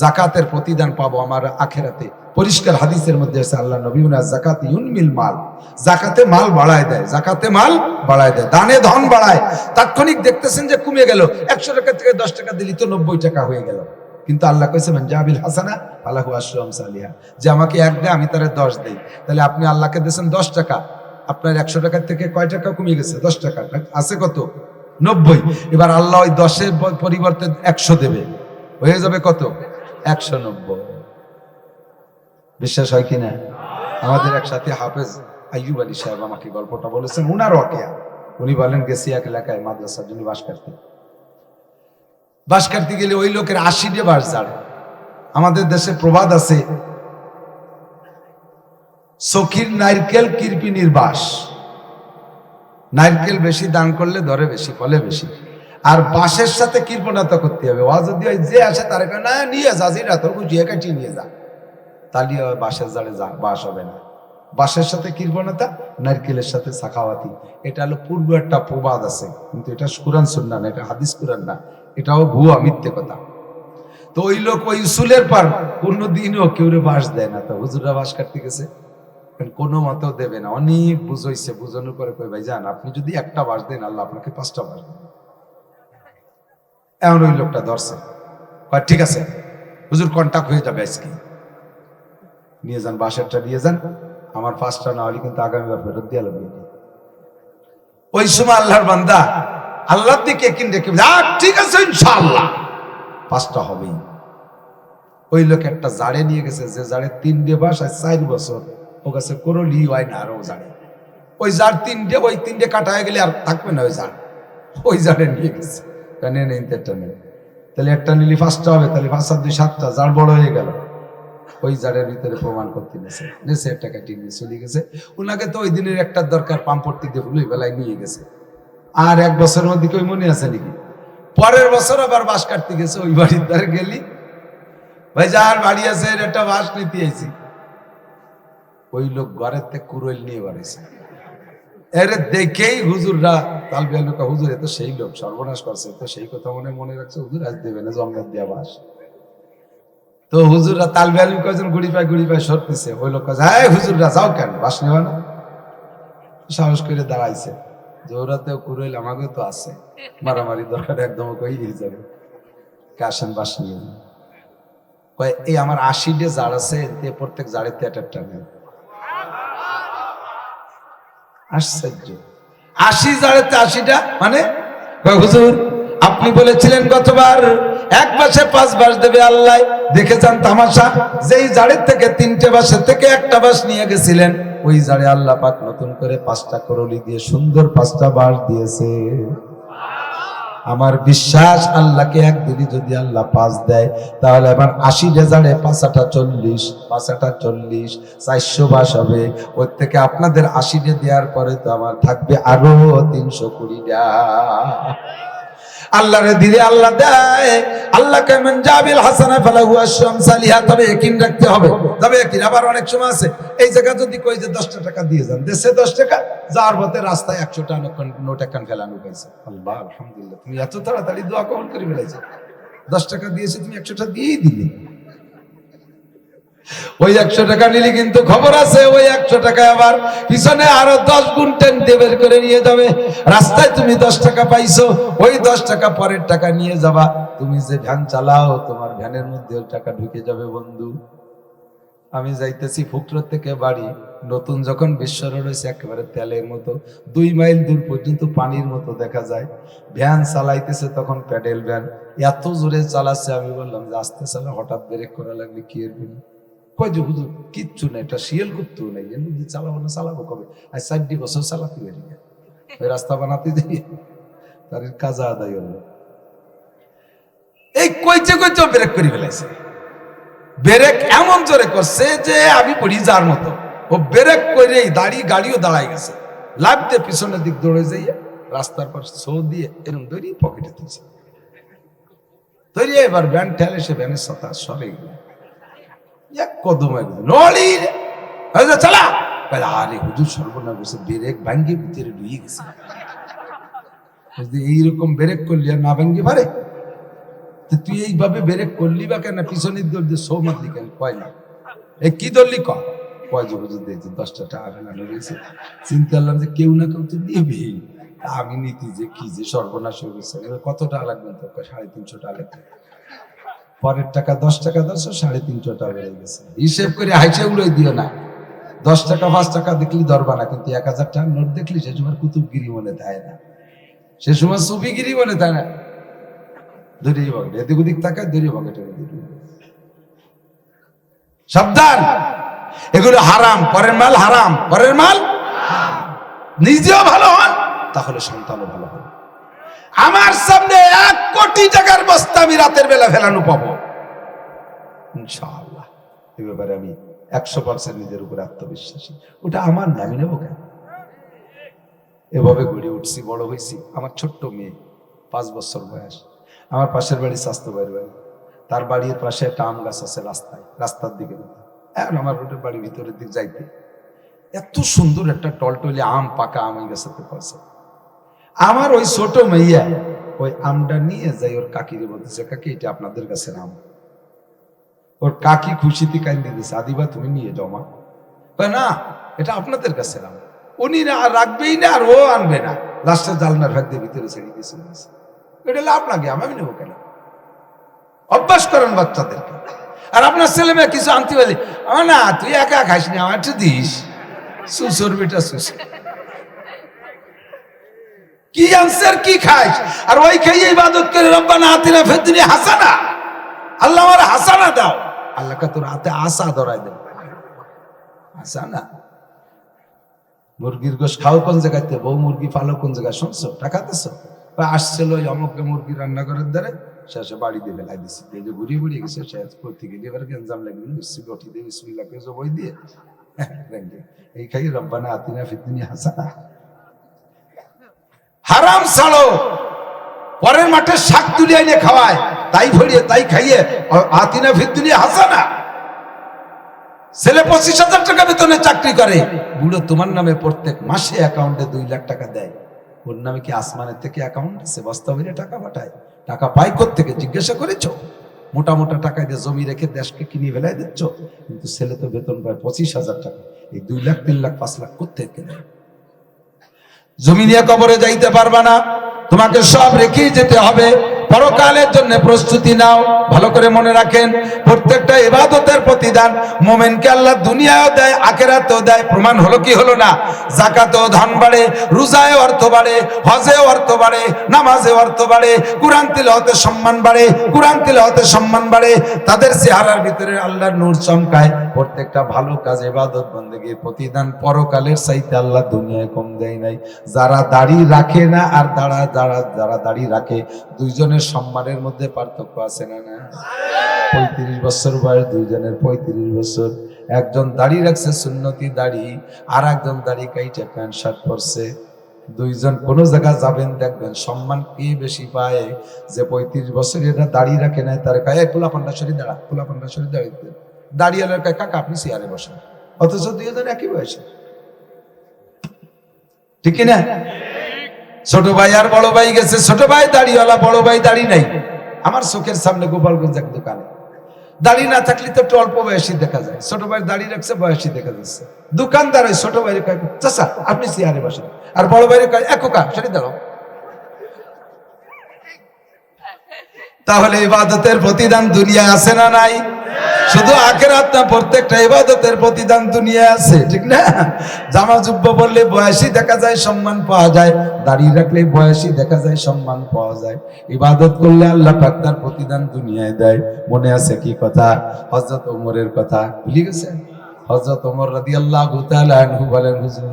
জাকাতের প্রতিদান পাবো আমার আখেরাতে। পরিষ্কার হাদিসের মধ্যে আছে আল্লাহ নবী বলেন যাকাত ইউনমিল মাল, জাকাতে মাল বাড়ায় দেয়, জাকাতে মাল বাড়ায় দেয়, দানে ধন বাড়ায়। তাৎক্ষণিক দেখতেছেন যে কমে গেল, 100 টাকা থেকে 10 টাকা দিলি তো 90 টাকা হয়ে গেল। কিন্তু আল্লাহ কইছে মান জাবিল হাসানা ফালাহু আশরু আমসালিহা, যে আমাকে 1 দেয় আমি তারে 10 দেই। তাহলে আপনি আল্লাহকে দিয়েছেন 10 টাকা, আপনার 100 টাকা থেকে কয় টাকা কমে গেছে? 10 টাকা আছে কত? 90। এবার আল্লাহ ওই 10-এর পরিবর্তে 100 দেবে, হয়ে যাবে কত? 190। বিশ্বাস হয় কিনা? আমাদের একসাথে হাফেজ আইয়ুব আলী সাহেব আমাকে গল্পটা বলেছেন, উনার ওয়াকিয়া। উনি বলেন গেছি এক এলাকায় মাদ্রাসার জন্য বাস কাটতে গেলে ওই লোকের 80 বাস ঝাড়ে। আমাদের দেশে প্রবাদ আছে, সখীর নারকেল কিরপিনির বাস। নারকেল বেশি দান করলে ধরে বেশি, ফলে বেশি। আর বাসের সাথে কৃপণতা করতে হবে। ও যদি যে আসে তার না নিয়ে যা, জিরা তোর গুছিয়ে কাটিয়ে নিয়ে যা, তাহলে বাসের জাড়ে বাস হবে না। বাসের সাথে কৃপণতা, নারকেলের সাথে সাখাওয়াতি। এটা হলো পূর্ব একটা প্রবাদ আছে, কিন্তু এটা কুরআন সুন্নাহ না, এটা হাদিস কুরআন না, এটাও ভুয়া মিথ্যে কথা। তো ওই লোক ওই উসুলের পর কোনোদিনও কেউ বাস দেয় না। তো হুজুররা বাস কাটতে গেছে, কোনো মতেও দেবে না। অনেক বুঝাইছে, বুঝানোর পরে কই ভাই যান, আপনি যদি একটা বাস দেন আল্লাহ আপনাকে 5টা বাস দেন। এমন ওই লোকটা ধরছে, ঠিক আছে হুজুর কন্টাক্ট হয়ে যাবে, আজকে নিয়ে যান, বাসেরটা নিয়ে যান, আমার 5টা না হলে কিন্তু আগামীবার ফেরত দিয়ে লাগবে। ওই সময় আল্লাহর বান্দা আল্লাহর দিকে কিনে রেখে ঠিক আছে ইনশাআল্লাহ 5টা হবেই। ওই লোক একটা জাড়ে নিয়ে গেছে, যে জাড়ে 3টে বাস আর 4 বছর ও কাছে করলি হয় না, আরো জাড়ে ওই জাড় 3টে, ওই 3টে কাটা হয়ে গেলে আর থাকবে না ওই জাড়, ওই জাড়ে নিয়ে গেছে। নেন একটা নেন, তাহলে একটা নিলি 5টা হবে, তাহলে 5 আর 2 7টা, জাড় বড় হয়ে গেল। ওই জাড়ের ভিতরে প্রমাণ করতে গেছে, একটা কাটিয়ে নিয়ে চলে গেছে। ওনাকে তো ওই দিনের একটার দরকার, পাম্পটি দিয়ে ফুল বেলায় নিয়ে গেছে। আর 1 বছরের মধ্যে কেউ মনে আছে নাকি? পরের বছর আবার বাস কাটতে গেছে, ওই বাড়ির দ্বারে গেলি, ভাই যার বাড়ি আছে একটা বাস নিতে আইছি। ওই লোক ঘরের থেকে কুড়োল নিয়ে বাড়িছে। এর দেখেই হুজুররা তালবিয়া লোক, হুজুর এ তো সেই লোক সর্বনাশ করছে, তো সেই কথা মনে রাখছে, হুজুর আজ দেবে না জঙ্গল দিয়া বাস। তো হুজুররা তালবিয়া লোক কয়েকজন গুড়ি পায় সরতেছে। ওই লোক কাজ, হ্যাঁ হুজুররা যাও কেন, বাস নেওয়া না? সাহস করে দাঁড়াইছে, যে ওরাতেও কুড়াইল আমাকে তো আছে, মারামারি দরকার একদম কই দিয়ে যাবে, আসেন বাস নিয়ে। এই আমার 80টে জাড় আছে, প্রত্যেক জাড়েতে একটা নেই। আশ্চর্য, 80 জাড়েতে 80টা মানে? হুজুর আপনি বলেছিলেন গতবার 1 মাসে 5 বাস দেবে আল্লাহ, দেখে যান তামাশা। যেই জাড়ের থেকে 3টে বাসের থেকে একটা বাস নিয়ে গেছিলেন, ওই জাড়ে আল্লাহ পাক নতুন করে 5টা করলি দিয়ে সুন্দর 5টা বাস দিয়েছে। আমার বিশ্বাস আল্লাহকে একদিনই যদি আল্লাহ 5 দেয়, তাহলে আমার 80 জাড়ে 5 40, 400 বাস হবে। ওর থেকে আপনাদের 80 দেওয়ার পরে তো আমার থাকবে আরো 320টা। আল্লাহরে দিলে আল্লাহ দেয়, আল্লাহকে মান জাবিল হাসানা ফালাহু আশরু আমসালিহা। তবে ইয়াকিন রাখতে হবে, তবে ইয়াকিন। আবার অনেক সময় আছে এই জায়গা যদি কই যে 10টা টাকা দিয়ে যান, দেশে 10 টাকা, যাওয়ার পথে রাস্তায় 100টা নোট একখান ফেলানো হয়েছে। আল্লাহ আলহামদুলিল্লাহ, তুমি এত তাড়াতাড়ি দোয়া কবুল করে ফেলেছো, 10 টাকা দিয়েছে তুমি 100টা দিয়েই দিলে। ওই 100 টাকা নিলে কিন্তু খবর আছে, ওই 100 টাকা আবার পিছনে আরো 10 গুণ টেনে বের করে নিয়ে যাবে। রাস্তায় তুমি 10 টাকা পাইছো, ওই 10 টাকা পরের টাকা নিয়ে যাবা। তুমি যে ভ্যান চালাও, তোমার ভ্যানের মধ্যে ওই টাকা ঢুকে যাবে। বন্ধু, আমি যাইতেছি ফুকরো থেকে বাড়ি, নতুন যখন বিশ্ব রোড হয়েছে, একেবারে তেলের মতো, 2 মাইল দূর পর্যন্ত পানির মতো দেখা যায়। ভ্যান চালাইতেছে তখন প্যাডেল ভ্যান, এত জোরে চালাচ্ছে। আমি বললাম যে আস্তে চালা, হঠাৎ ব্রেক করা লাগলে কি এর জন্য? কয় যে হুজুর কিচ্ছু না, এটা শিয়াল করতে নাই, এর মধ্যে চালাবো না, চালাবো কবে? আর 4 বছর চালাতে পারি না, ওই রাস্তা বানাতে যাই তার কাজা আদায় হলো। এই কইতে ব্রেক করে ফেলাইছে। ব্রেক এমন জোরে করছে যে আমি পড়ি যার মতো। ও ব্রেক করে গাড়িও দাঁড়ায় গেছে, লাভতে পিছনের দিক দৌড়ে যাইয়ে রাস্তার পর সৌ দিয়ে এরকম দড়ি পকেটে তুলছে, দড়িয়ে এবার ভ্যান ঠেলে, সে ভ্যানের সাথে সরে গেল। এক কদম নড়ি চালা, আরে হুজুর সর্বনা বসে ব্রেক ভাঙ্গি ভিতরে ঢুয়ে গেছে। এইরকম ব্রেক করলে আর না ভাঙ্গি পারে? তুই এইভাবে ব্রেক করলি বা কেন, পিছনের দল দিয়ে সৌ মারলি কেন? কয় না এ কি ধরলি কয় যে হুজুর দিয়েছে 10টা টাকা ফেলানো রয়েছে। চিন্তা করলাম যে কেউ না কেউ তো নেবে, আমি নীতি যে কি যে সর্বনাশ হয়ে গেছে। কত টাকা লাগবে? তো 350 টাকা লাগবে। পরের টাকা 10 টাকা 350 টাকা বেড়ে গেছে। হিসেব করে হাইসে উড়ে দিও না। 10 টাকা 5 টাকা দেখলি ধরবা না, কিন্তু 1000 টাকার নোট দেখলি সে সময় কুতুবগিরি মনে দেয় না, সে সময় সুফিগিরি মনে দেয় না। দড়িয়ে পকেট এদিক ওদিক তাকায়, দড়িয়ে পকেটে সাবধান, এগুলো হারাম। পরের মাল হারাম, পরের মাল। নিজেও ভালো হন, তাহলে সন্তানও ভালো হবে। আমার সামনে 1 কোটি টাকার বস্তা আমি রাতের বেলা ফেলানো পাবো ইনশাআল্লাহ। এ ব্যাপারে আমি 100% নিজের উপরে আত্মবিশ্বাসী। ওটা আমার না, আমি নেবো কেন? এভাবে গড়ে উঠছি, বড় হয়েছি। আমার ছোট্ট মেয়ে 5 বছর বয়স, আমার পাশের বাড়ি স্বাস্থ্য বাড়ির বাড়ি, তার বাড়ির পাশে একটা আম গাছ আছে রাস্তার দিকে। এখন আমার রোডের বাড়ির ভিতরের দিক যাইতে এত সুন্দর একটা টলটলে আম, পাকা আম এই গাছেতে পাশে। আমার ওই ছোট মেইয়া ওই আমটা নিয়ে যাই ওর কাকিরে বলতেছে, কাকি এটা আপনাদের কাছে আম। ওর কাকি খুশিতে কান্দে দিয়েছে, আদিবা তুমি নিয়ে যাও মা। না, এটা আপনাদের কাছে আম। উনি না রাখবেই না, আর ও আনবে না। লাস্টে জালনার ভাগ দিয়ে ভিতরে ছেড়ে দিয়েছে। এটা লাভ লাগে, আমি নেবো কেন? অভ্যাস করেন বাচ্চাদেরকে। আর আপনার ছেলে মেয়ে কিছু আনতে পারলে, না তুই একা খাইস না, আমার একটু দিস। সুসর বেটা সুসর, কি আনসার কি খাইস? আর ওই খাইয়ে ইবাদত করে রব্বানা আতিনা ফিদ দুনিয়া হাসানা, আল্লাহ আমার হাসানা দাও। আল্লাহকে তোর হাতে আশা ধরাই দেব, হাসানা। মুরগির গোশ খাও কোন জায়গাতে, বউ মুরগি ফালো কোন জায়গায়, শুনছো? টাকা দিছো? আসছিল ওই অমুকে মুরগি রান্না করার দ্বারা শেষে বাড়ি দিয়ে বেলাই দিচ্ছি। এই যে ঘুরিয়ে ঘুরিয়ে গেছে, শেষ করতে গেলে এবার গেঞ্জাম লাগবে, গঠি দিয়ে বিসমিল্লাহকে জবাই দিয়ে এই খাই রব্বানা আতিনা ফিদ দুনিয়া হাসানা। হারাম ছাড়ো, পরের মাঠে শাক তুলে এনে খাওয়ায়, তাই ভরিয়ে তাই খাইয়ে আতিনা ফিদ দুনিয়া হাসানা। ছেলে 25,000 টাকা বেতনে চাকরি করে, বুড়ো তোমার নামে প্রত্যেক মাসে অ্যাকাউন্টে 2 লাখ টাকা দেয়। ওর নামে কি আসমানের থেকে অ্যাকাউন্ট আছে? বস্তা ভরে টাকা পাঠায়। টাকা পাই কোত্থেকে জিজ্ঞাসা করেছো? মোটা মোটা টাকায় দিয়ে জমি রেখে দেশকে কিনে ফেলাই দিচ্ছ। কিন্তু ছেলে তো বেতন পায় 25,000 টাকা, এই 2 লাখ 3 লাখ 5 লাখ কোত্থেকে দেয়? জমি নিয়ে কবরে যাইতে পারবা না, তোমাকে সব রেখেই যেতে হবে। পরকালের জন্য প্রস্তুতি নাও। ভালো করে মনে রাখেন, প্রত্যেকটা ইবাদতের প্রতিদান মুমিনকে আল্লাহ দুনিয়ায়ও দেয়, আখিরাতেও দেয়। প্রমাণ হলো কি হলো না? যাকাতেও ধন বাড়ে, রোজায় অর্থ বাড়ে, হজেও অর্থ বাড়ে, নামাজে অর্থ বাড়ে, কুরআন তিলাওয়াতে সম্মান বাড়ে, কুরআন তিলাওয়াতে সম্মান বাড়ে। তাদের চেহারার ভিতরে আল্লাহর নূর চমকায়। প্রত্যেকটা ভালো কাজ, ইবাদত বন্দেগীর প্রতিদান পরকালের চাইতে আল্লাহ দুনিয়ায় কম দেয় নাই। যারা দাড়ি রাখে না আর যারা দাড়ি রাখে, দুইজনের সম্মানের মধ্যে পার্থক্য আছে না? 35 বছর বয়স, দুইজনের 35 বছর। একজন দাড়ি রাখছে সুন্নতি দাড়ি, আর একজন দাড়ি কাইটে প্যান্ট শার্ট পরছে। দুইজন কোন জায়গায় যাবেন দেখবেন সম্মান কে বেশি পায়? যে 35 বছর এটা দাড়ি রাখে নাই, তার কাছে পোলা পান্ডা সরি দাঁড়া, পোলা পান্ডা সরি দাঁড়িয়ে দাঁড়িয়ালের কাছে কাকা আপনি চেয়ারে বসেন, অথচ দুইজন একই বয়সে। ঠিক না? ছোট ভাই আর বড় ভাই গেছে, ছোট ভাই দাড়িওয়ালা, বড় ভাই দাড়ি নাই। আমার চোখের সামনে গোপালগঞ্জ এক দোকানে দাড়ি না থাকলে তো একটু অল্প বয়সী দেখা যায়, ছোট ভাই দাড়ি রাখছে বয়সী দেখা যাচ্ছে। দোকানদার ওই ছোট ভাইয়ের কয় চাচা আপনি চেয়ারে বসেন, আর বড় ভাইয়ের কয় কোকা সেটি দাঁড়াও। তাহলে ইবাদতের প্রতিদান দুনিয়ায় আছে না নাই? শুধু আখিরাত না, প্রত্যেকটা ইবাদতের প্রতিদান দুনিয়ায় আছে, ঠিক না? জামা জুব্বা পরলে বয়সী দেখা যায়, সম্মান পাওয়া যায়। দাড়ি রাখলে বয়সী দেখা যায়, সম্মান পাওয়া যায়। ইবাদত করলে আল্লাহ পাক তার প্রতিদান দুনিয়ায় দেয়। মনে আছে কি কথা? হযরত ওমরের কথা ভুলে গেছেন? হযরত ওমর রাদিয়াল্লাহু তাআলা আনহু বলেন, হুজুর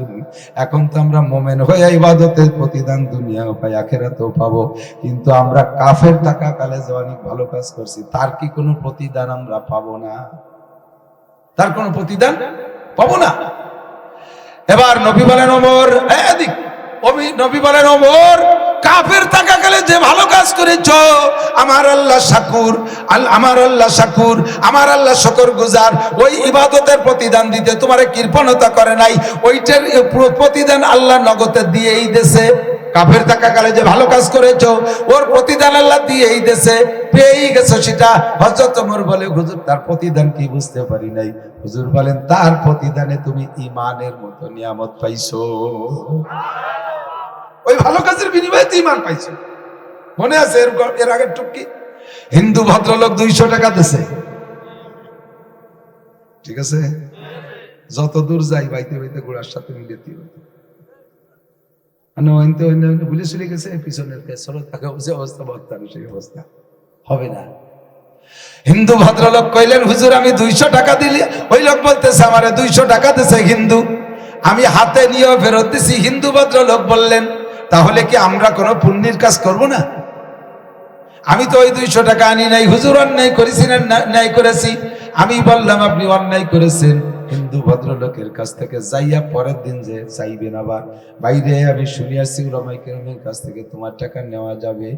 এখন তো আমরা মুমিন হয়ে ইবাদতের প্রতিদান দুনিয়াও পাই, আখিরাতেও পাবো, কিন্তু আমরা কাফের টাকা কালে যে অনেক ভালো কাজ করছি, তার কি কোনো প্রতিদান আমরা পাবো না? তার কোনো প্রতিদান পাবো না। এবার নবী বলেন ওমর, নবী বলেন ওমর, কাফের টাকা গেলে যে ভালো কাজ করেছো, আমার আল্লাহ শাকুর, আমার আল্লাহ শাকুর, আমার আল্লাহ শুকর গুজার। ওই ইবাদতের প্রতিদান দিতে তোমারে কৃপণতা করে নাই, ওইটার প্রতিদান আল্লাহ নগদে দিয়েই দেছে। কাফের টাকা গেলে যে ভালো কাজ করেছো, ওর প্রতিদান আল্লাহ দিয়েই দেছে। পেয়েই গেছো সেটা। হযরত ওমর বলে হুজুর তার প্রতিদান কি বুঝতে পারি নাই। হুজুর বলেন তার প্রতিদানে তুমি ঈমানের মতো নিয়ামত পাইছো। ওই ভালো কাজের বিনিময়ে তুই ঈমান পাইছো। মনে আছে এর আগের টুকি হিন্দু ভদ্রলোক 200 টাকা দিছে, ঠিক আছে? যত দূর যাই বাইতে বাইতে ঘোড়ার সাথে মিলে দিও ভুলে চলে গেছে পিছনের অবস্থা বক্তার সেই অবস্থা হবে না। হিন্দু ভদ্রলোক কইলেন হুজুর আমি 200 টাকা দিলি। ওই লোক বলতেছে আমারে 200 টাকা দিছে হিন্দু, আমি হাতে নিয়েও ফেরত দিছি। হিন্দু ভদ্রলোক বললেন তাহলে কি আমরা কোনো পুণ্যের কাজ করব না? আমি তো ওই 200 টাকা আনি নাই, হুজুর অন্যায় করেছি না ন্যায় করেছি? আমি বললাম আপনি অন্যায় করেছেন। হিন্দু ভদ্রলোকের কাছ থেকে যাইয়া পরের দিন যে চাইবেন আবার, বাইরে আমি শুনিয়াছি উলামায়ে কেরামের কাছ থেকে তোমার টাকা নেওয়া যাবে,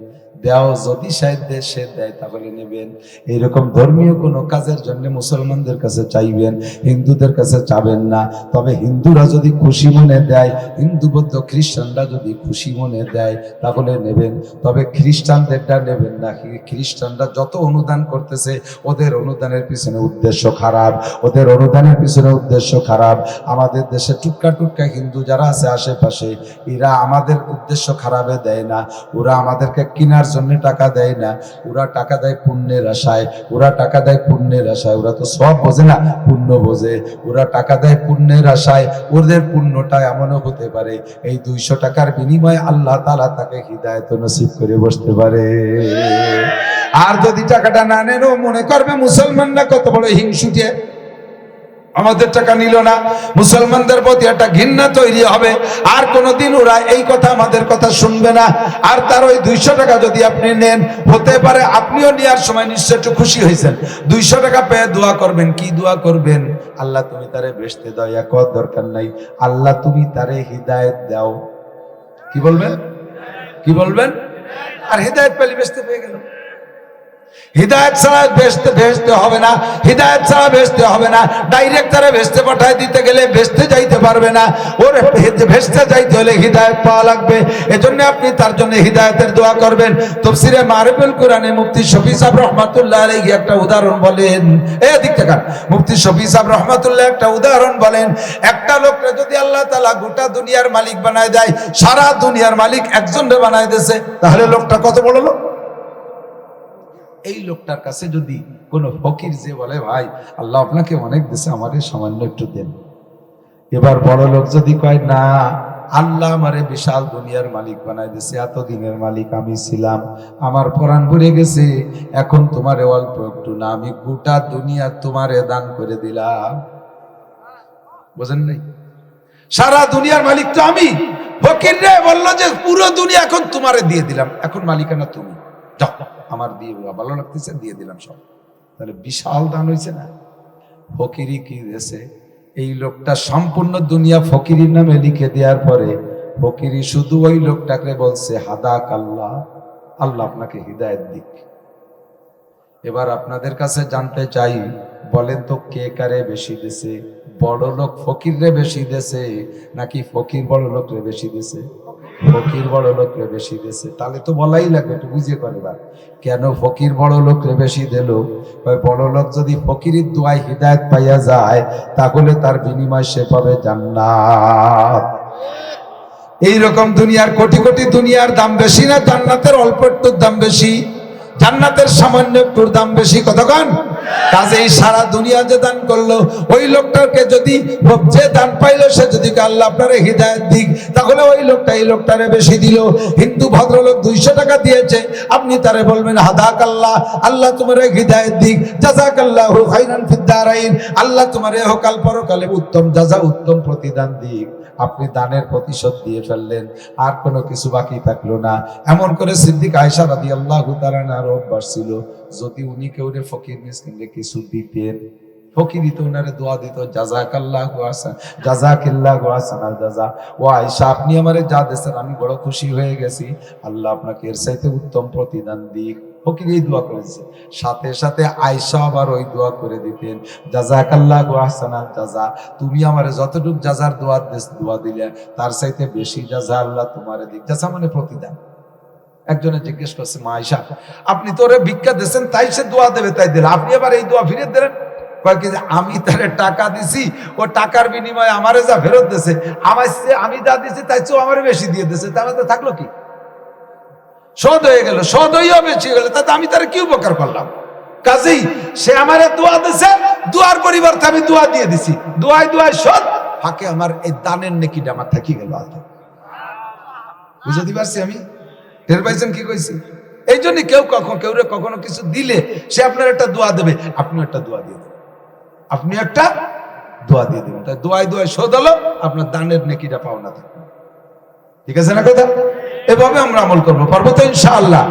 দেও, যদি সাধ্যে সে দেয় তাহলে নেবেন। এইরকম ধর্মীয় কোনো কাজের জন্য মুসলমানদের কাছে চাইবেন, হিন্দুদের কাছে চাবেন না। তবে হিন্দুরা যদি খুশি মনে দেয়, হিন্দু বৌদ্ধ খ্রিস্টানরা যদি খুশি মনে দেয় তাহলে নেবেন, তবে খ্রিস্টানদেরটা নেবেন না। খ্রিস্টানরা যত অনুদান করতেছে ওদের অনুদানের পিছনে উদ্দেশ্য খারাপ, ওদের অনুদানের পিছনে উদ্দেশ্য খারাপ। আমাদের দেশে টুটকা টুটকা হিন্দু যারা আছে আশেপাশে, এরা আমাদের উদ্দেশ্য খারাপে দেয় না। ওরা আমাদেরকে কেনার জন্য টাকা দেয় না, ওরা টাকা দেয় পুণ্যের আশায়। ওরা টাকা দেয় পুণ্যের আশায়, ওরা তো সব বোঝে না, পুণ্য বোঝে। ওরা টাকা দেয় পুণ্যের আশায়, ওদের পুণ্যটা এমনও হতে পারে এই 200 টাকার বিনিময়ে আল্লাহ তাআলা তাকে হিদায়াত নসিব করে বসতে পারে। আর যদি টাকাটা না নেন, ও মনে করবে মুসলমানরা কত বড় হিংসুটে, আমাদের টাকা নিল না। মুসলমানদের প্রতি একটা ঘৃণা তৈরি হবে, আর কোনোদিন ওরা এই কথা আমাদের কথা শুনবে না। আর তার ওই 200 টাকা যদি আপনি নেন, হতে পারে আপনিও নেওয়ার সময় নিশ্চয় একটু খুশি হয়েছেন। 200 টাকা পেয়ে দোয়া করবেন, কি দোয়া করবেন? আল্লাহ তুমি তারে বেহেশতে দাও, এক দরকার নাই, আল্লাহ তুমি তারে হিদায়াত দাও। কি বলবেন? কি বলবেন? আর হিদায়াত পেলে বেহেশতে পেয়ে গেল। হিদায়াত ছাড়া বেহেশতে হবে না, হিদায়াত ছাড়া বেহেশতে হবে না। ডাইরেক্ট তারা বেহেশতে পাঠায় দিতে গেলে বেহেশতে যাইতে পারবে না। ওর বেহেশতে যাইতে হলে হিদায়াত পাওয়া লাগবে। এজন্য আপনি তার জন্য হিদায়াতের দোয়া করবেন। তাফসীরে মারিফুল কোরআনে মুফতি শফি সাহেব রাহমাতুল্লাহ আলাইহি একটা উদাহরণ বলেন। এই দিক থেকে মুফতি শফি সাহেব রাহমাতুল্লাহ একটা উদাহরণ বলেন। একটা লোককে যদি আল্লাহ তাআলা গোটা দুনিয়ার মালিক বানায় দেয়, সারা দুনিয়ার মালিক একজনকে বানায় দিয়েছে, তাহলে লোকটা কত বড় লোক? এই লোকটার কাছে যদি কোনো ফকির যে বলে ভাই আল্লাহ আপনাকে অনেক দিয়েছে, আমারে সামান্য একটু দেন, এবার বড় লোক যদি কয় না আল্লাহ আমারে বিশাল দুনিয়ার মালিক বানাই দিয়েছে, এতদিনের মালিক আমি ছিলাম, আমার প্রাণ ভরে গেছে, এখন তোমারে অল্প একটু না, আমি গোটা দুনিয়া তোমারে দান করে দিলাম। বোঝেন নাই? সারা দুনিয়ার মালিক তো আমি। ফকির রে বললো যে পুরো দুনিয়া এখন তোমারে দিয়ে দিলাম, এখন মালিকানা তুমি, যাও আমার দিয়ে ভালো লাগতেছে দিয়ে দিলাম সব। তাহলে বিশাল দান হয়েছে না? ফকিরি কি দিয়েছে? এই লোকটা সম্পূর্ণ দুনিয়া ফকিরির নামে লিখে দেওয়ার পরে ফকিরি শুধু ওই লোকটাকে বলছে হাদাক আল্লাহ, আল্লাহ আপনাকে হিদায়াত দিক। এবার আপনাদের কাছে জানতে চাই, বলেন তো কে কারে বেশি দিছে? বড় লোক ফকিররে বেশি দিছে নাকি ফকির বড় লোকরে বেশি দিছে? ফকির বড় লোকরে বেশি দিছে। তাহলে তো বলাই লাগবে, একটু বুঝিয়ে করেবার কেন ফকির বড় লোকরে বেশি দিল। ওই বড় লোক যদি ফকিরের দোয়ায় হিদায়াত পাইয়া যায়, তাহলে তার বিনিময় সে পাবে জান্নাত। এইরকম দুনিয়ার কোটি কোটি দুনিয়ার দাম বেশি না জান্নাতের অল্প একটু দাম বেশি? জান্নাতের সামান্য একটুর দাম বেশি, কতক্ষণ? কাজেই সারা দুনিয়া যে দান করলো, ওই লোকটাকে যদি যে দান পাইলো সে যদি আল্লাহ আপনারে হিদায়াত দিক, তাহলে ওই লোকটা এই লোকটারে বেশি দিল। হিন্দু ভদ্রলোক 200 টাকা দিয়েছে, আপনি তারে বলবেন হাদাক আল্লাহ, আল্লাহ তোমারে হিদায়াত দিক, জাযাকাল্লাহু খাইরান ফিদ দারাইন, আল্লাহ তোমারে ইহকাল পরকালে উত্তম জাযা উত্তম প্রতিদান দিক। আপনি দানের প্রতিশোধ দিয়ে ফেললেন, আর কোনো কিছু বাকি থাকলো না। এমন করে সিদ্দিক আয়েশা রাদিয়াল্লাহু তাআলা আনহার অভ্যাস ছিল, যদি উনি কেউ ফকির মিসকিনকে কিছু দিতেন, ফকিরই তো ওনারে দোয়া দিত, জাযাকাল্লাহু আহসান জাযাকিল্লাহু আহসানাল জাযা, ও আয়েশা আপনি আমারে যা দিয়েছেন আমি বড় খুশি হয়ে গেছি, আল্লাহ আপনাকে এর চাইতে উত্তম প্রতিদান দিক। ফকির এই দোয়া করেছে, সাথে সাথে আয়েশা আবার ওই দোয়া করে দিতেন, জাযাকাল্লাহু আহসানাল জাযা, তুমি আমারে যতটুকু জাযার দোয়া দিলে তার চাইতে বেশি জাযা আল্লাহ তোমারে দিক। জাযা মানে প্রতিদান। একজনে জিজ্ঞেস করছে, মা আয়েশা, আপনি তো ওরে ভিক্ষা দিয়েছেন তাই সে দোয়া দেবে তাই দিল, আপনি আবার এই দোয়া ফিরে দিলেন? কয় কি, আমি তারে টাকা দিছি, ও টাকার বিনিময়ে আমারে যা ফেরত দিয়েছে, আমি যা দিছি তাই চেয়ে আমারে বেশি দিয়ে দিয়েছে, তাহলে তো থাকলো কি? শোধ হয়ে গেল, শোধ হইয়া বেশি গেল, তাতে আমি তারে কি উপকার করলাম? কাজেই সে আমারে দোয়া দিছে, দোয়ার পরিবর্তে আমি দোয়া দিয়ে দিছি, দোয়ায় দোয়ায় শোধ, ফাঁকে আমার এই দানের নেকিটা আমার থাকি গেল। বুঝতে পারছি আমি? টের পাইছেন কি কইছি? এই জন্য কেউ কখনো কিছু দিলে সে আপনার একটা দোয়া দেবে, আপনি একটা দোয়া দিয়ে দেবেন, আপনি একটা দোয়া দিয়ে দেবেন, তাই দোয়ায় দোয়ায় শোধ হলো, আপনার দানের নেকিটা পাওনা থাকবে। ঠিক আছে না কথা? এভাবে আমরা আমল করব, পারবো তো ইনশাআল্লাহ?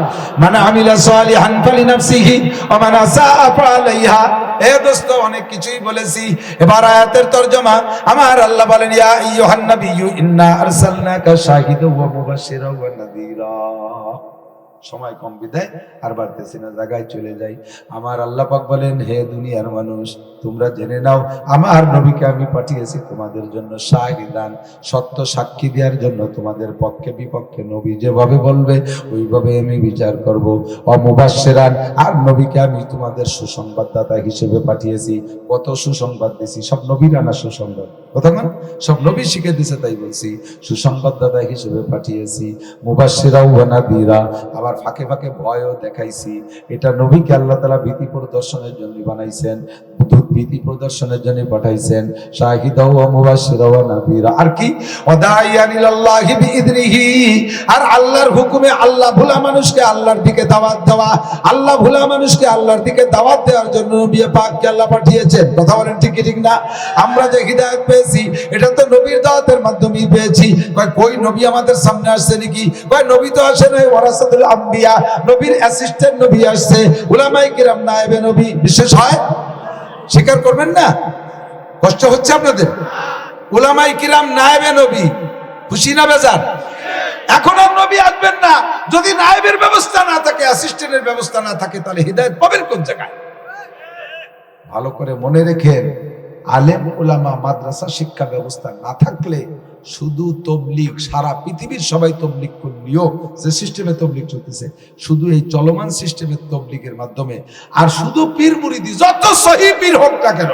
মানে আমিলা সালিহান ফালিনাফসিহি ওয়া মান আসাআ ফালাইহা। এ দোস্ত, অনেক কিছুই বলেছি, এবার আয়াতের তরজমা। আমার আল্লাহ বলেন, ইয়া আইয়ুহান নাবিয়্যু ইন্না আরসালনাকা শাহিদাও ওয়া মুবাশশিরাও ওয়া নাযীরা। সময় কম বিদায় আর বাড়তেছি না, জায়গায় চলে যাই। আমার আল্লাহ পাক বলেন, হে দুনিয়ার মানুষ, তোমরা জেনে নাও আমার নবীকে আমি পাঠিয়েছি তোমাদের জন্য শাহিদান, সত্য সাক্ষী দেওয়ার জন্য, তোমাদের পক্ষে বিপক্ষে নবী যেভাবে বলবে ওইভাবে আমি বিচার করব। অমুবাশশিরান, আর নবীকে আমি তোমাদের সুসংবাদদাতা হিসেবে পাঠিয়েছি। কত সুসংবাদ দিছি, সব নবীরা না সুসংবাদ? কথা না, সব নবী শিখে দিছে, তাই বলছি সুসংবাদদাতা হিসেবে পাঠিয়েছি। মুবাশশিরাও ওয়া নাযীরা, আবার ফাঁকে ফাঁকে ভয়ও দেখাইছি। এটা নবীকে আল্লাহ তাআলা ভীতি প্রদর্শনের জন্য বানাইছেন, ভীতি প্রদর্শনের জন্য পাঠাইছেন। শাহিদাও ওয়া মুবাশশিরাও ওয়া নাযীরা, আর কি ওয়াদাইয়ান ইলাল্লাহি বিইذনিহি, আর আল্লাহর হুকুমে আল্লাহ ভোলা মানুষকে আল্লাহর দিকে দাওয়াত দেওয়া, আল্লাহ ভোলা মানুষকে আল্লাহর দিকে দাওয়াত দেওয়ার জন্য নবী পাককে আল্লাহ পাঠিয়েছেন। কথা বলেন ঠিক কি ঠিক না? আমরা যে হিদায়াত পেয়েছি এটা তো নবীর দাওয়াতের মাধ্যমেই পেয়েছি। কই নবী আমাদের সামনে আসছে নাকি? কই নবী তো আসে নাই, ওয়ারাসাতুল আম্বিয়া, নবীর অ্যাসিস্ট্যান্ট নবী আসছে, উলামায়ে কিরাম নায়েবে নবী। বিশেষ হয়? স্বীকার করবেন না? কষ্ট হচ্ছে আপনাদের? উলামায়ে কিরাম নায়েবে নবী, খুশি না বেজার? এখন আর নবী আসবেন না যদি নায়েবের ব্যবস্থা না থাকে, অ্যাসিস্ট্যান্টের ব্যবস্থা না থাকে, তাহলে হিদায়াত পাবেন কোন জায়গায়? ভালো করে মনে রেখেন, আলেম উলামা মাদ্রাসা শিক্ষা ব্যবস্থা না থাকলে শুধু তবলিগ, সারা পৃথিবীর সবাই তবলিগ করলেও যে সিস্টেমে তবলিগ চলতেছে, শুধু এই চলমান সিস্টেমের তবলিগের মাধ্যমে, আর শুধু পীর মুরিদি, যত সহি পীর হোক না কেন,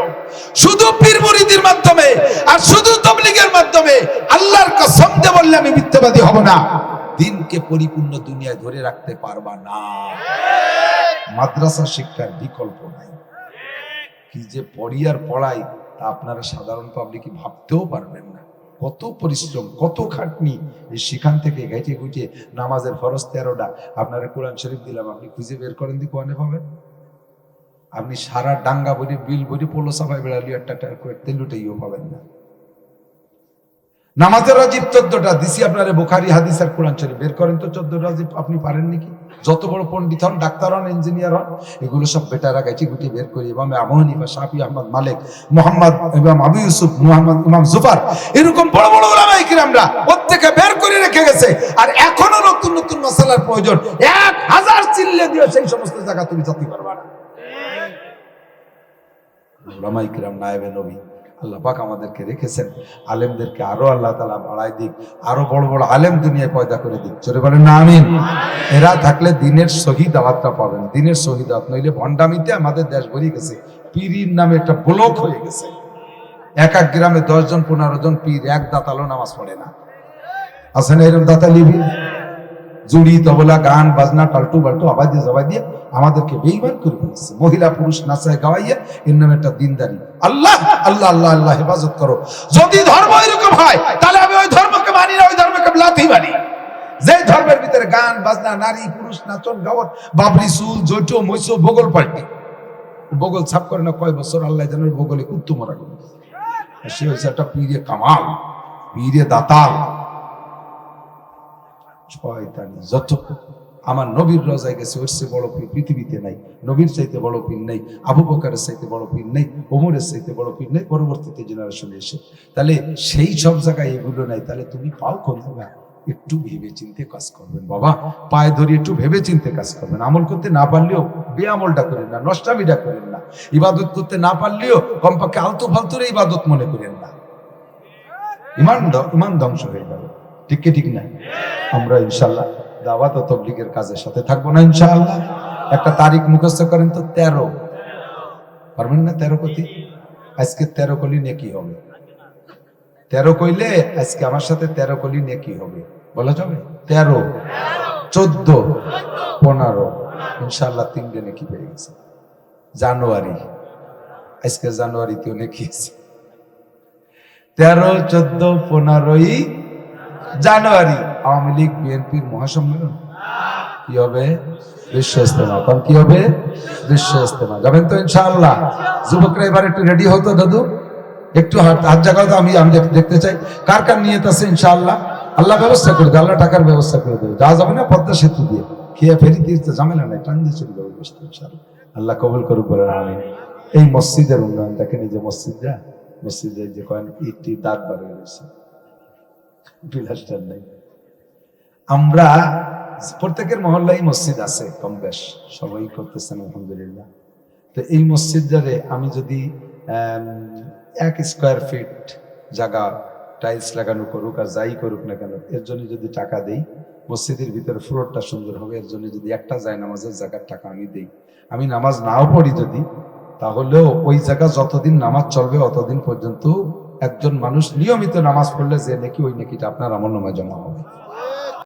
শুধু পীর মুরিদির মাধ্যমে আর শুধু তবলিগের মাধ্যমে, আল্লাহর কসম দিয়ে বললে আমি মিথ্যাবাদী হব না, দিনকে পরিপূর্ণ দুনিয়ায় ধরে রাখতে পারবা না। মাদ্রাসা শিক্ষার বিকল্প নাই। কি যে পড়ি আর পড়াই, তা আপনারা সাধারণ পাবলিক ভাবতেও পারবেন না। কত পরিশ্রম, কত খাটনি, সেখান থেকে ঘেটে ঘুটে নামাজের ফরজ 13টা, আপনারা কোরআন শরীফ দিলাম, আপনি খুঁজে বের করেন দি কোয়ানে পাবেন? আপনি সারা ডাঙ্গা বই বিল বই পোলো সাফাই বেড়ালি একটা তেলুটাইও পাবেন না। নামাজের রাজিব 14টা দিছি আপনারা, বুখারী হাদিস আর কোরআন শরীফ বের করেন তো 14 রাজিব। আপনি পারেন নাকি? যত বড় পণ্ডিত হন, ডাক্তার হন, ইঞ্জিনিয়ার হন, এগুলো সব বেটারা গাইটি গুটি বের করি। ইমাম আবু হানিফা, শাফি, আহমদ, মালিক, মুহাম্মদ, ইমাম আবু ইউসুফ, মুহাম্মদ, ইমাম জুফার, এরকম বড় বড় উলামায়ে কিরামরা প্রত্যেকে বের করে রেখে গেছে। আর এখনো নতুন নতুন মাসালার প্রয়োজন, 1000 চিল্লে দিয়ে সেই সমস্ত জায়গা তুমি যেতে পারবা না। উলামায়ে কিরাম নায়েবে নবী, আল্লাহ পাক আমাদেরকে রেখেছেন। আলেমদেরকে আরো আল্লাহ তাআলা বাড়ায় দিক, আরো বড় বড় আলেম দুনিয়ায় পয়দা করে দিক। জোরে বলেন না আমিন। এরা থাকলে দিনের সহি দাওয়াতটা পাবেন। দিনের সহি দাওয়াত নইলে ভণ্ডামিতে আমাদের দেশ ভরে গেছে। পীরির নামে একটা ব্লক হয়ে গেছে। এক এক গ্রামে 10 জন 15 জন পীর, এক দাতালো নামাজ পড়ে না। আছে না এরকম দাতালি পীর? জুড়ি, তবলা, গান বাজনা, টালটু বাল্টু আবাই দিয়ে জবাই দিয়ে আমাদেরকে বেঈমান করে ফেলেছে। মহিলা পুরুষ নাচায় গাওয়াইয়া এর নামে একটা দিনদারি। আল্লাহ আল্লাহ আল্লাহ আল্লাহ হেফাজত করো। যদি ধর্ম এরকম হয় তাহলে আমি ওই ধর্মকে মানি না, ওই ধর্মকে লাথি মারি। যে ধর্মের ভিতরে গান বাজনা, নারী পুরুষ, নাচন গাওয়ার, বাবরি চুল, জৈটো মৈসো, বগল পাল্টি, বগল ছাপ করে না কয় বছর, আল্লাহ জানে বগলে কুত্তু মারা গেল। সে হচ্ছে একটা পীরে কামাল, পীরে দাতাল। যত আমার নবীর রোজায় গেছে, ওর চেয়ে বড় পীর পৃথিবীতে নাই। নবীর চাইতে বড় পীর নেই, আবু বকরের চাইতে বড় পীর নেই, ওমরের চাইতে বড় পীর নেই পরবর্তীতে জেনারেশনে এসে। তাহলে সেই সব জায়গায় এগুলো নাই, তাহলে তুমি পাও কোন জায়গায়? একটু ভেবে চিনতে কাজ করবেন বাবা, পায়ে ধরে একটু ভেবে চিনতে কাজ করবেন। আমল করতে না পারলেও বেআমলটা করেন না, নষ্টামিটা করেন না। ইবাদত করতে না পারলেও কমপক্ষে আলতু ফালতুরে ইবাদত মনে করেন না। ইমান ধ্বংস হয়ে যাবে। ঠিক কি ঠিক না? আমরা ইনশাল্লাহ দাওয়াত ও তাবলীগের কাজের সাথে থাকবো না ইনশাআল্লাহ। একটা তারিখ মুখস্থ করেন তো, 13। পারবেন না 13 কতি? আজকে 13 কলি নেকি হবে। 13 কইলে আজকে আমার সাথে 13 কলি নেকি হবে, বলা যাবে? 13, 14, 15 ইনশাআল্লাহ 3 নেকি পেয়ে গেছে। জানুয়ারি, আজকে জানুয়ারিতেও নেকি আছে। 13, 14, 15ই জানুয়ারি আওয়ামী লীগ বিএনপির মহাসম্মেলন কি হবে? বিশ্ব ইস্তেমা। কারণ কি হবে? বিশ্ব ইস্তেমা। যাবেন তো ইনশাআল্লাহ? যুবকরা এবার একটু রেডি হতো দাদু, একটু হাত জাগাও তো, আমি দেখতে চাই কার কার নিয়ত আছে ইনশাআল্লাহ। আল্লাহ ব্যবস্থা করে দেবে, আল্লাহ টাকার ব্যবস্থা করে দেবে। যাওয়া যাবে না পদ্মা সেতু দিয়ে, খেয়ে ফেরি দিয়ে ঝামেলা নাই, টান দিয়ে চলে যাবে বসতে ইনশাআল্লাহ। আল্লাহ কবুল করুক বলে আমি। এই মসজিদের উন্নয়ন দেখেন, এই যে মসজিদটা, মসজিদের যে কয়েন ইটটি দাঁত বার হয়ে গেছে, বিলাসটার নাই। আমরা প্রত্যেকের মহল্লায় মসজিদ আছে কম বেশ, সবাই করতেছেন আলহামদুলিল্লাহ। তো এই মসজিদটারে আমি যদি 1 স্কোয়ার ফিট জায়গা টাইলস লাগানো করুক আর যাই করুক না কেন, এর জন্য যদি টাকা দেই, মসজিদের ভিতরে ফ্লোরটা সুন্দর হবে, এর জন্য যদি একটা যায় নামাজের জায়গার টাকা আমি দেই, আমি নামাজ নাও পড়ি যদি, তাহলেও ওই জায়গা যতদিন নামাজ চলবে অতদিন পর্যন্ত একজন মানুষ নিয়মিত নামাজ পড়লে যে নাকি ওই নাকিটা আপনার আমার নামে জমা হবে।